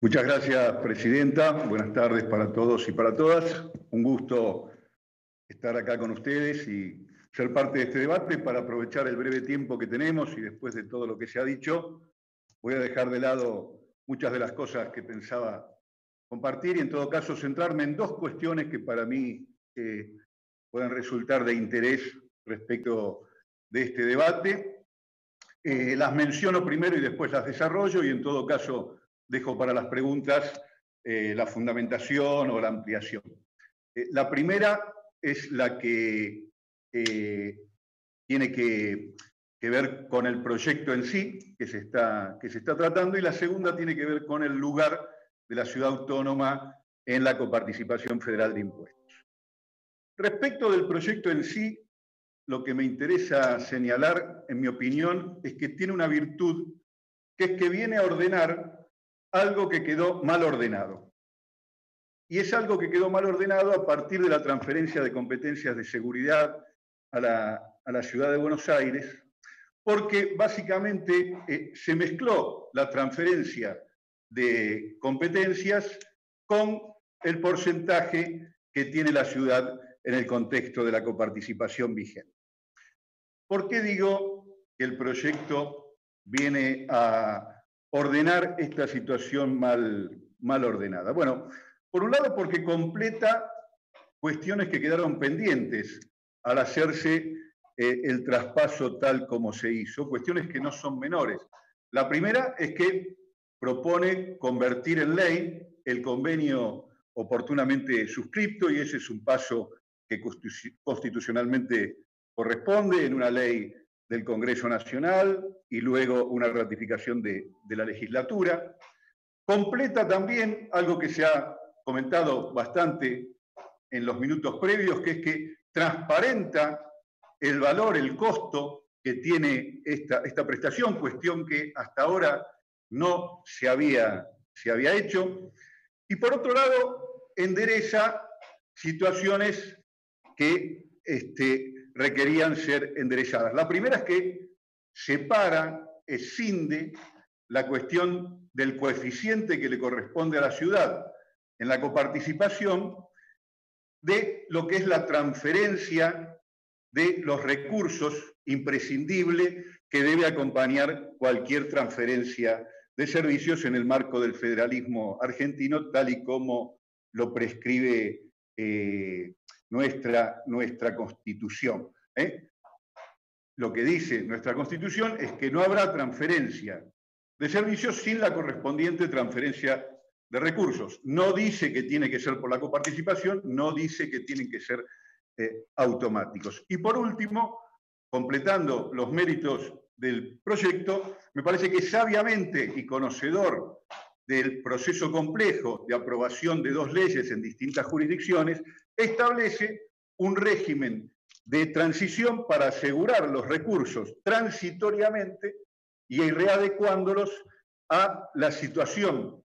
Muchas gracias, Presidenta. Buenas tardes para todos y para todas. Un gusto estar acá con ustedes y ser parte de este debate para aprovechar el breve tiempo que tenemos y después de todo lo que se ha dicho, voy a dejar de lado muchas de las cosas que pensaba compartir y en todo caso centrarme en dos cuestiones que para mí pueden resultar de interés respecto de este debate. Las menciono primero y después las desarrollo y en todo caso dejo para las preguntas la fundamentación o la ampliación. La primera es la que tiene que ver con el proyecto en sí que se está tratando y la segunda tiene que ver con el lugar de la ciudad autónoma en la coparticipación federal de impuestos. Respecto del proyecto en sí, lo que me interesa señalar, en mi opinión, es que tiene una virtud, que es que viene a ordenar algo que quedó mal ordenado. Y es algo que quedó mal ordenado a partir de la transferencia de competencias de seguridad a la ciudad de Buenos Aires, porque básicamente se mezcló la transferencia de competencias con el porcentaje que tiene la ciudad en el contexto de la coparticipación vigente. ¿Por qué digo que el proyecto viene a ordenar esta situación mal ordenada? Bueno, por un lado porque completa cuestiones que quedaron pendientes al hacerse el traspaso tal como se hizo, cuestiones que no son menores. La primera es que propone convertir en ley el convenio oportunamente suscripto y ese es un paso que constitucionalmente corresponde en una ley del Congreso Nacional y luego una ratificación de la legislatura. Completa también algo que se ha comentado bastante en los minutos previos, que es que transparenta el valor, el costo que tiene esta prestación, cuestión que hasta ahora no se había hecho. Y por otro lado, endereza situaciones que requerían ser enderezadas. La primera es que separa, escinde la cuestión del coeficiente que le corresponde a la ciudad en la coparticipación de lo que es la transferencia de los recursos imprescindibles que debe acompañar cualquier transferencia de servicios en el marco del federalismo argentino, tal y como lo prescribe nuestra Constitución. Lo que dice nuestra Constitución es que no habrá transferencia de servicios sin la correspondiente transferencia de recursos. No dice que tiene que ser por la coparticipación, no dice que tienen que ser automáticos. Y por último, completando los méritos del proyecto, me parece que sabiamente y conocedor del proceso complejo de aprobación de dos leyes en distintas jurisdicciones, establece un régimen de transición para asegurar los recursos transitoriamente y readecuándolos a la situación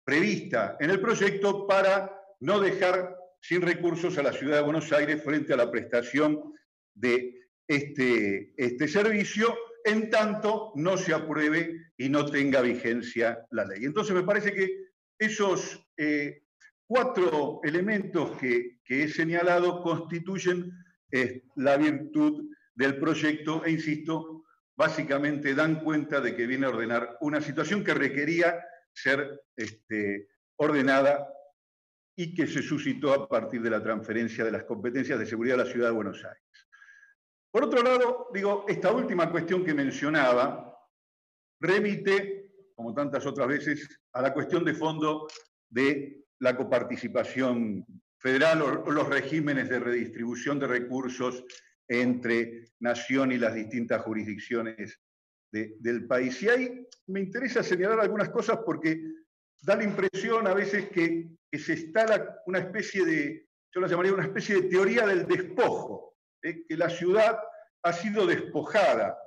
prevista en el proyecto para no dejar sin recursos a la ciudad de Buenos Aires frente a la prestación de este servicio, en tanto no se apruebe y no tenga vigencia la ley. Entonces me parece que esos cuatro elementos que he señalado constituyen la virtud del proyecto e, insisto, básicamente dan cuenta de que viene a ordenar una situación que requería ser ordenada y que se suscitó a partir de la transferencia de las competencias de seguridad a la ciudad de Buenos Aires. Por otro lado, digo, esta última cuestión que mencionaba remite, como tantas otras veces, a la cuestión de fondo de la coparticipación federal o los regímenes de redistribución de recursos entre nación y las distintas jurisdicciones del país. Y ahí me interesa señalar algunas cosas porque da la impresión a veces que se instala una especie de, yo la llamaría una especie de teoría del despojo, que la ciudad ha sido despojada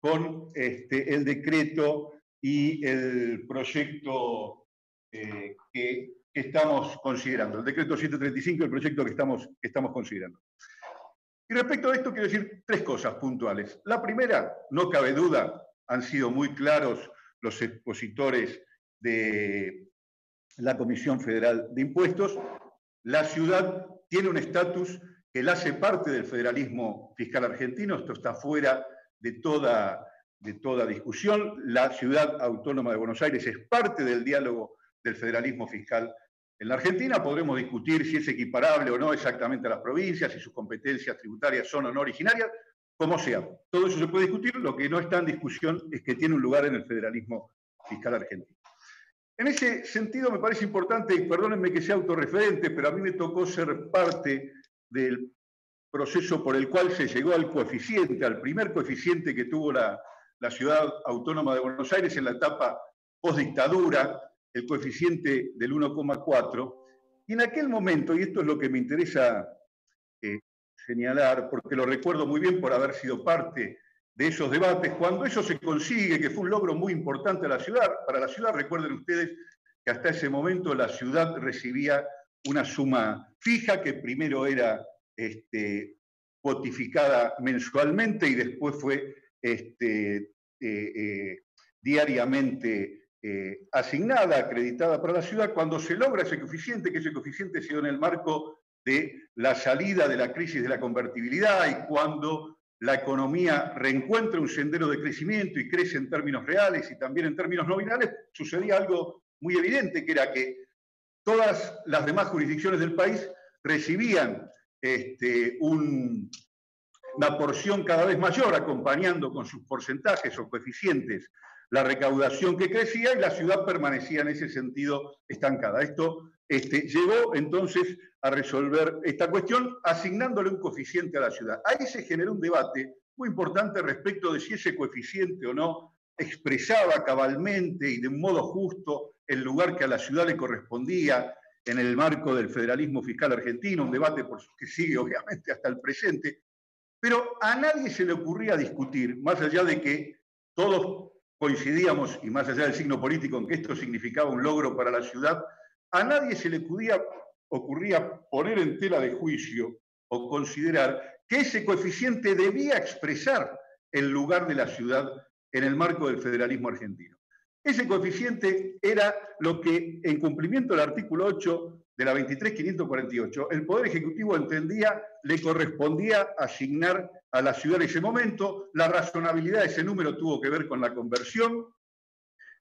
con el decreto y el proyecto que estamos considerando, el decreto 135, el proyecto que estamos considerando. Y respecto a esto quiero decir tres cosas puntuales. La primera, no cabe duda, han sido muy claros los expositores de la Comisión Federal de Impuestos. La ciudad tiene un estatus que la hace parte del federalismo fiscal argentino, esto está fuera de toda discusión. La ciudad autónoma de Buenos Aires es parte del diálogo del federalismo fiscal en la Argentina. Podremos discutir si es equiparable o no exactamente a las provincias, si sus competencias tributarias son o no originarias, como sea. Todo eso se puede discutir, lo que no está en discusión es que tiene un lugar en el federalismo fiscal argentino. En ese sentido me parece importante, y perdónenme que sea autorreferente, pero a mí me tocó ser parte del proceso por el cual se llegó al coeficiente, al primer coeficiente que tuvo la ciudad autónoma de Buenos Aires en la etapa postdictadura, el coeficiente del 1,4. Y en aquel momento, y esto es lo que me interesa señalar, porque lo recuerdo muy bien por haber sido parte de esos debates, cuando eso se consigue, que fue un logro muy importante para la ciudad, recuerden ustedes que hasta ese momento la ciudad recibía una suma fija que primero era cuotificada mensualmente y después fue diariamente asignada, acreditada para la ciudad. Cuando se logra ese coeficiente, que ese coeficiente se dio en el marco de la salida de la crisis de la convertibilidad y cuando la economía reencuentra un sendero de crecimiento y crece en términos reales y también en términos nominales, sucedía algo muy evidente, que era que todas las demás jurisdicciones del país recibían una porción cada vez mayor, acompañando con sus porcentajes o coeficientes la recaudación que crecía, y la ciudad permanecía en ese sentido estancada. Esto llegó entonces a resolver esta cuestión asignándole un coeficiente a la ciudad. Ahí se generó un debate muy importante respecto de si ese coeficiente o no expresaba cabalmente y de un modo justo el lugar que a la ciudad le correspondía en el marco del federalismo fiscal argentino, un debate que sigue obviamente hasta el presente, pero a nadie se le ocurría discutir, más allá de que todos coincidíamos, y más allá del signo político en que esto significaba un logro para la ciudad, a nadie se le ocurría poner en tela de juicio o considerar que ese coeficiente debía expresar el lugar de la ciudad en el marco del federalismo argentino. Ese coeficiente era lo que, en cumplimiento del artículo 8 de la 23.548, el Poder Ejecutivo entendía le correspondía asignar a la ciudad en ese momento. La razonabilidad de ese número tuvo que ver con la conversión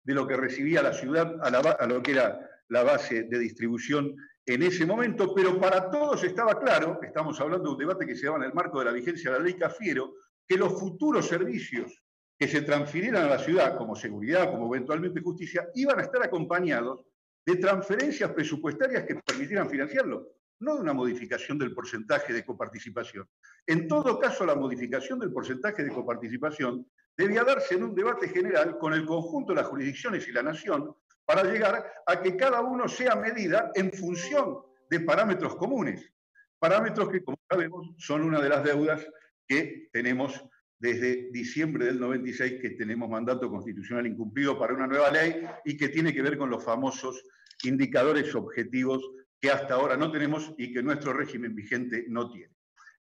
de lo que recibía la ciudad a lo que era la base de distribución en ese momento, pero para todos estaba claro, estamos hablando de un debate que se daba en el marco de la vigencia de la ley Cafiero, que los futuros servicios que se transfirieran a la ciudad, como seguridad, como eventualmente justicia, iban a estar acompañados de transferencias presupuestarias que permitieran financiarlo, no de una modificación del porcentaje de coparticipación. En todo caso, la modificación del porcentaje de coparticipación debía darse en un debate general con el conjunto de las jurisdicciones y la nación para llegar a que cada uno sea medida en función de parámetros comunes, parámetros que, como sabemos, son una de las deudas que tenemos desde diciembre del 96, que tenemos mandato constitucional incumplido para una nueva ley y que tiene que ver con los famosos indicadores objetivos que hasta ahora no tenemos y que nuestro régimen vigente no tiene.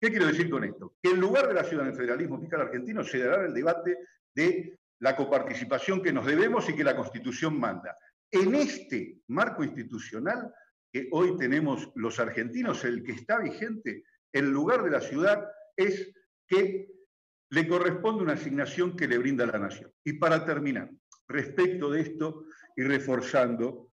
¿Qué quiero decir con esto? Que en lugar de la ciudad en el federalismo fiscal argentino se dará el debate de la coparticipación que nos debemos y que la Constitución manda. En este marco institucional que hoy tenemos los argentinos, el que está vigente, el lugar de la ciudad es que le corresponde una asignación que le brinda la nación. Y para terminar, respecto de esto y reforzando,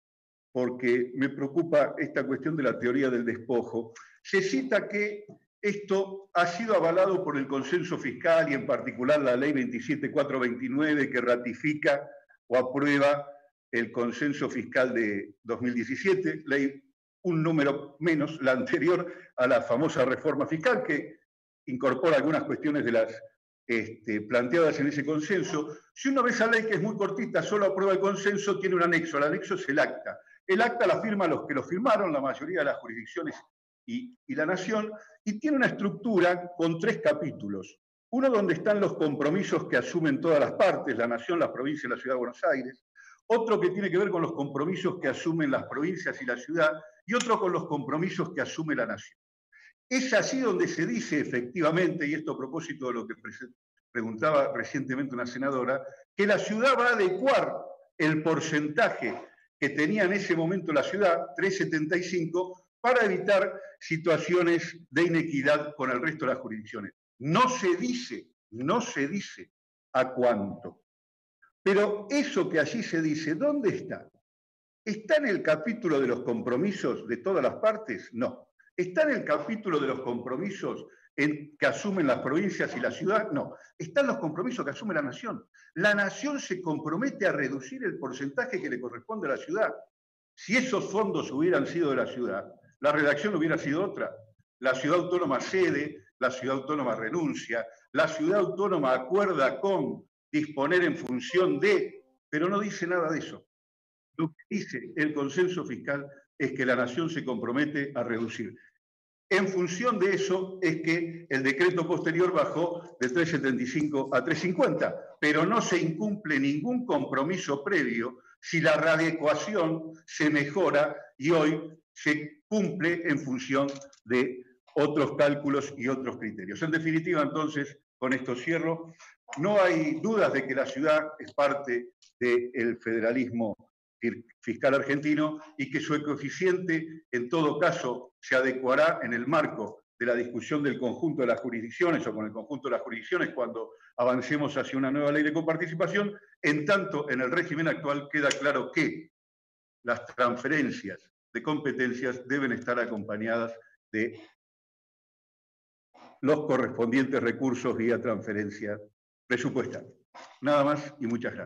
porque me preocupa esta cuestión de la teoría del despojo, se cita que esto ha sido avalado por el consenso fiscal y en particular la ley 27429 que ratifica o aprueba el consenso fiscal de 2017, ley un número menos, la anterior a la famosa reforma fiscal que incorpora algunas cuestiones de las planteadas en ese consenso. Si uno ve esa ley, que es muy cortita, solo aprueba el consenso, tiene un anexo. El anexo es el acta. El acta la firman los que lo firmaron, la mayoría de las jurisdicciones y la nación, y tiene una estructura con 3 capítulos. Uno donde están los compromisos que asumen todas las partes, la nación, las provincias y la ciudad de Buenos Aires. Otro que tiene que ver con los compromisos que asumen las provincias y la ciudad, y otro con los compromisos que asume la nación. Es así donde se dice efectivamente, y esto a propósito de lo que preguntaba recientemente una senadora, que la ciudad va a adecuar el porcentaje que tenía en ese momento la ciudad, 3,75, para evitar situaciones de inequidad con el resto de las jurisdicciones. No se dice a cuánto. Pero eso que allí se dice, ¿dónde está? ¿Está en el capítulo de los compromisos de todas las partes? No. ¿Está en el capítulo de los compromisos que asumen las provincias y la ciudad? No. Están los compromisos que asume la nación. La nación se compromete a reducir el porcentaje que le corresponde a la ciudad. Si esos fondos hubieran sido de la ciudad, la redacción hubiera sido otra. La ciudad autónoma cede, la ciudad autónoma renuncia, la ciudad autónoma acuerda con disponer en función de, pero no dice nada de eso. Lo que dice el consenso fiscal es que la nación se compromete a reducir. En función de eso es que el decreto posterior bajó de 3,75 a 3,50, pero no se incumple ningún compromiso previo si la readecuación se mejora y hoy se cumple en función de otros cálculos y otros criterios. En definitiva, entonces, con esto cierro, no hay dudas de que la ciudad es parte del federalismo fiscal argentino y que su coeficiente, en todo caso, se adecuará en el marco de la discusión del conjunto de las jurisdicciones o con el conjunto de las jurisdicciones cuando avancemos hacia una nueva ley de coparticipación. En tanto, en el régimen actual queda claro que las transferencias de competencias deben estar acompañadas de los correspondientes recursos vía transferencia presupuestaria. Nada más y muchas gracias.